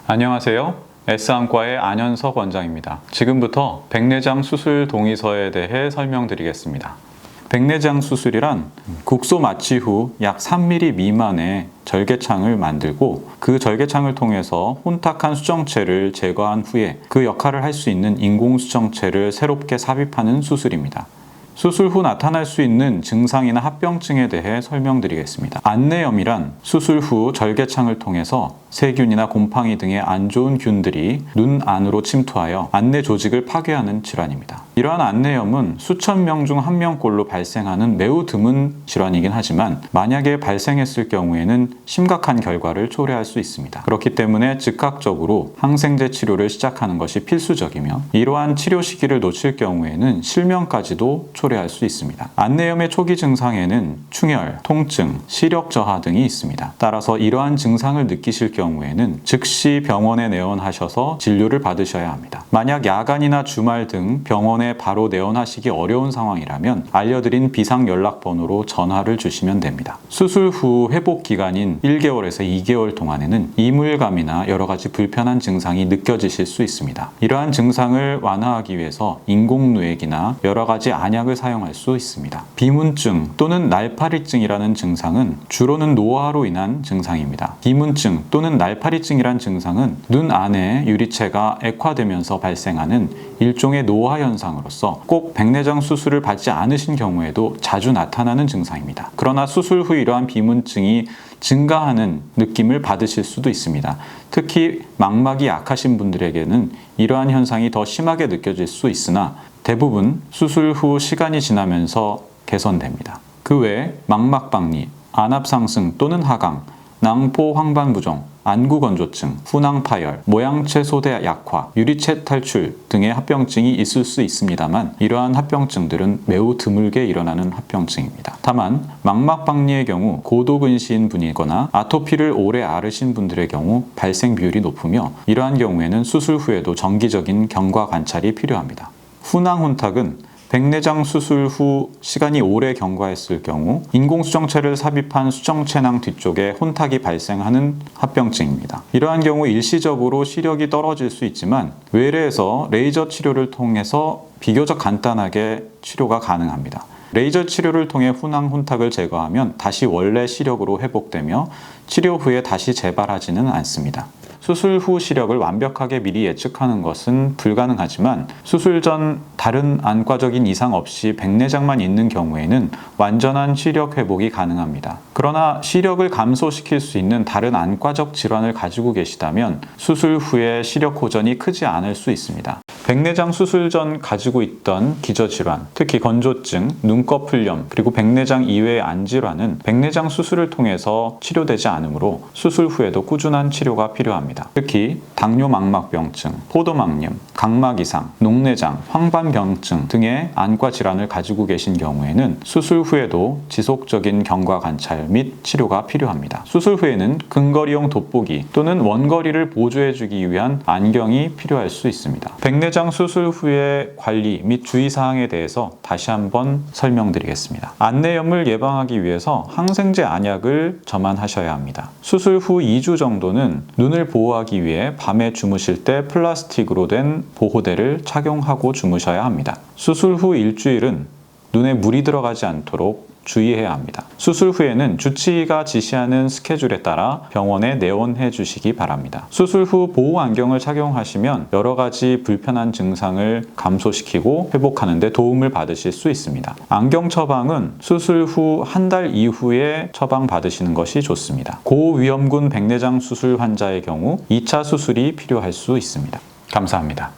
안녕하세요. S안과의 안현석 원장입니다. 지금부터 백내장 수술 동의서에 대해 설명드리겠습니다. 백내장 수술이란 국소 마취 후 약 3mm 미만의 절개창을 만들고 그 절개창을 통해서 혼탁한 수정체를 제거한 후에 그 역할을 할 수 있는 인공 수정체를 새롭게 삽입하는 수술입니다. 수술 후 나타날 수 있는 증상이나 합병증에 대해 설명드리겠습니다. 안내염이란 수술 후 절개창을 통해서 세균이나 곰팡이 등의 안 좋은 균들이 눈 안으로 침투하여 안내 조직을 파괴하는 질환입니다. 이러한 안내염은 수천 명 중 한 명꼴로 발생하는 매우 드문 질환이긴 하지만 만약에 발생했을 경우에는 심각한 결과를 초래할 수 있습니다. 그렇기 때문에 즉각적으로 항생제 치료를 시작하는 것이 필수적이며 이러한 치료 시기를 놓칠 경우에는 실명까지도 초래할 수 있습니다. 안내염의 초기 증상에는 충혈, 통증, 시력 저하 등이 있습니다. 따라서 이러한 증상을 느끼실 경우에는 즉시 병원에 내원하셔서 진료를 받으셔야 합니다. 만약 야간이나 주말 등 병원에 바로 내원하시기 어려운 상황이라면 알려드린 비상연락번호로 전화를 주시면 됩니다. 수술 후 회복 기간인 1개월에서 2개월 동안에는 이물감이나 여러 가지 불편한 증상이 느껴지실 수 있습니다. 이러한 증상을 완화하기 위해서 인공누액이나 여러 가지 안약을 사용할 수 있습니다. 비문증 또는 날파리증이라는 증상은 주로는 노화로 인한 증상입니다. 비문증 또는 날파리증이란 증상은 눈 안에 유리체가 액화되면서 발생하는 일종의 노화 현상으로서 꼭 백내장 수술을 받지 않으신 경우에도 자주 나타나는 증상입니다. 그러나 수술 후 이러한 비문증이 증가하는 느낌을 받으실 수도 있습니다. 특히 망막이 약하신 분들에게는 이러한 현상이 더 심하게 느껴질 수 있으나 대부분 수술 후 시간이 지나면서 개선됩니다. 그 외에 망막박리, 안압상승 또는 하강, 낭포 황반부종, 안구건조증, 후낭파열, 모양체 소대 약화, 유리체 탈출 등의 합병증이 있을 수 있습니다만 이러한 합병증들은 매우 드물게 일어나는 합병증입니다. 다만 망막박리의 경우 고도근시인 분이거나 아토피를 오래 앓으신 분들의 경우 발생 비율이 높으며 이러한 경우에는 수술 후에도 정기적인 경과 관찰이 필요합니다. 후낭혼탁은 백내장 수술 후 시간이 오래 경과했을 경우 인공수정체를 삽입한 수정체낭 뒤쪽에 혼탁이 발생하는 합병증입니다. 이러한 경우 일시적으로 시력이 떨어질 수 있지만 외래에서 레이저 치료를 통해서 비교적 간단하게 치료가 가능합니다. 레이저 치료를 통해 후낭 혼탁을 제거하면 다시 원래 시력으로 회복되며 치료 후에 다시 재발하지는 않습니다. 수술 후 시력을 완벽하게 미리 예측하는 것은 불가능하지만 수술 전 다른 안과적인 이상 없이 백내장만 있는 경우에는 완전한 시력 회복이 가능합니다. 그러나 시력을 감소시킬 수 있는 다른 안과적 질환을 가지고 계시다면 수술 후에 시력 호전이 크지 않을 수 있습니다. 백내장 수술 전 가지고 있던 기저질환, 특히 건조증, 눈꺼풀염, 그리고 백내장 이외의 안질환은 백내장 수술을 통해서 치료되지 않으므로 수술 후에도 꾸준한 치료가 필요합니다. 특히 당뇨망막병증, 포도막염, 각막 이상, 녹내장, 황반병증 등의 안과 질환을 가지고 계신 경우에는 수술 후에도 지속적인 경과 관찰 및 치료가 필요합니다. 수술 후에는 근거리용 돋보기 또는 원거리를 보조해주기 위한 안경이 필요할 수 있습니다. 백내장 수술 후의 관리 및 주의사항에 대해서 다시 한번 설명드리겠습니다. 안내염을 예방하기 위해서 항생제 안약을 점안하셔야 합니다. 수술 후 2주 정도는 눈을 보호하기 위해 밤에 주무실 때 플라스틱으로 된 보호대를 착용하고 주무셔야 합니다. 수술 후 일주일은 눈에 물이 들어가지 않도록 주의해야 합니다. 수술 후에는 주치의가 지시하는 스케줄에 따라 병원에 내원해 주시기 바랍니다. 수술 후 보호 안경을 착용하시면 여러 가지 불편한 증상을 감소시키고 회복하는 데 도움을 받으실 수 있습니다. 안경 처방은 수술 후 한 달 이후에 처방 받으시는 것이 좋습니다. 고위험군 백내장 수술 환자의 경우 2차 수술이 필요할 수 있습니다. 감사합니다.